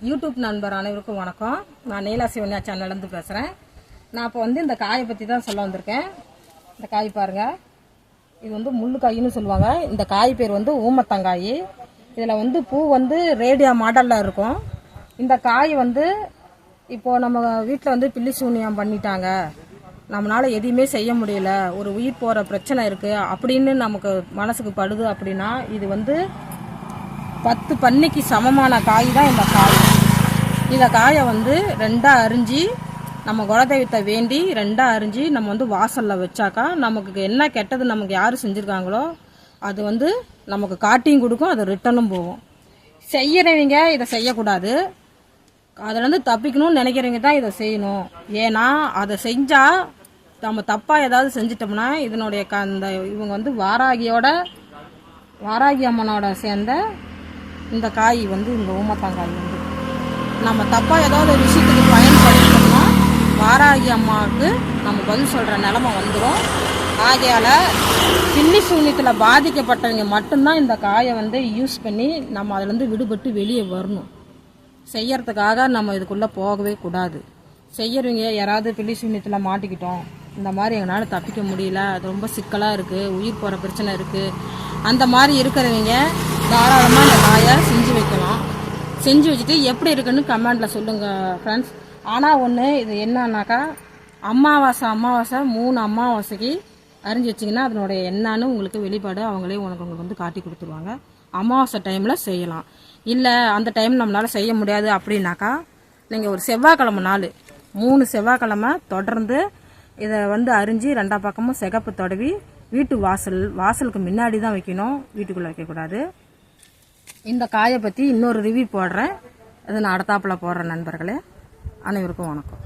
YouTube நண்பர் அனைவருக்கும் வணக்கம். நான் நீலா சிவன்யா சேனல்லேருந்து பேசுகிறேன். நான் இப்போ வந்து இந்த காயை பற்றி தான் சொல்ல வந்திருக்கேன். இந்த காய் பாருங்கள், இது வந்து முள்ளு காயின்னு சொல்லுவாங்க. இந்த காய் பேர் வந்து ஊமத்தங்காய். இதில் வந்து பூ வந்து ரேடியா மாடலில் இருக்கும். இந்த காய் வந்து இப்போது நம்ம வீட்டில் வந்து பில்லி சூனியம் பண்ணிட்டாங்க, நம்மளால் எதையுமே செய்ய முடியல, ஒரு உயிர் போகிற பிரச்சனை இருக்குது அப்படின்னு நமக்கு மனசுக்கு படுது அப்படின்னா, இது வந்து 10 பன்னிக்கு சமமான காய் தான் இந்த காய். இந்த காயை வந்து ரெண்டாக அரிஞ்சு நம்ம குலதெய்வத்தை வேண்டி ரெண்டாக அரிஞ்சு நம்ம வந்து வாசலில் வச்சாக்கா நமக்கு என்ன கெட்டது நமக்கு யார் செஞ்சுருக்காங்களோ அது வந்து நமக்கு காட்டியும் கொடுக்கும், அது ரிட்டனும் போகும். செய்கிறவங்க இதை செய்யக்கூடாது, அதிலேருந்து தப்பிக்கணும்னு நினைக்கிறவங்க தான் இதை செய்யணும். ஏன்னா அதை செஞ்சால் நம்ம தப்பாக ஏதாவது செஞ்சிட்டோம்னா இதனுடைய இந்த இவங்க வந்து வாராகி அம்மனோட சேர்ந்த இந்த காய் வந்து இந்த ஊமத்தங்காய் வந்து நம்ம தப்பாக ஏதாவது ஒரு விஷயத்துக்கு பயன்படுத்தணும்னா வாராகி அம்மாவுக்கு நம்ம பதில் சொல்கிற நிலமை வந்துடும். ஆகையால் பில்லி சூன்யத்தில் பாதிக்கப்பட்டவங்க மட்டும்தான் இந்த காயை வந்து யூஸ் பண்ணி நம்ம அதிலேருந்து விடுபட்டு வெளியே வரணும். செய்யறதுக்காக நம்ம இதுக்குள்ளே போகவே கூடாது. செய்யறவங்க யாராவது பில்லி சூன்யத்தில் மாட்டிக்கிட்டோம், இந்த மாதிரி எங்களால் தப்பிக்க முடியல, அது ரொம்ப சிக்கலாக இருக்குது, உயிர் போகிற பிரச்சனை இருக்குது, அந்த மாதிரி இருக்கிறவங்க தாராளமாக இந்த காயை செஞ்சு வைக்கலாம். செஞ்சு வச்சுட்டு எப்படி இருக்குன்னு கமெண்டில் சொல்லுங்கள் ஃப்ரெண்ட்ஸ். ஆனால் ஒன்று, இது என்னன்னாக்கா அமாவாசை 3 அமாவாசைக்கு அரிஞ்சு வச்சிங்கன்னா அதனுடைய என்னன்னு உங்களுக்கு வெளிப்பாடு அவங்களே உங்களுக்கு வந்து காட்டி கொடுத்துருவாங்க. அமாவாசை டைமில் செய்யலாம். இல்லை அந்த டைம் நம்மளால் செய்ய முடியாது அப்படின்னாக்கா நீங்கள் ஒரு செவ்வாய்க்கிழமை நாள் 3 செவ்வாய்க்கிழமை தொடர்ந்து இதை வந்து அரிஞ்சு 2 பக்கமும் சிகப்பு தடவி வீட்டு வாசலுக்கு முன்னாடி தான் வைக்கணும், வீட்டுக்குள்ளே வைக்கக்கூடாது. இந்த காயை பற்றி இன்னொரு ரிவ்யூ போடுறேன், அது நான் அடுத்தாப்பில் போடுறேன். நண்பர்களே அனைவருக்கும் வணக்கம்.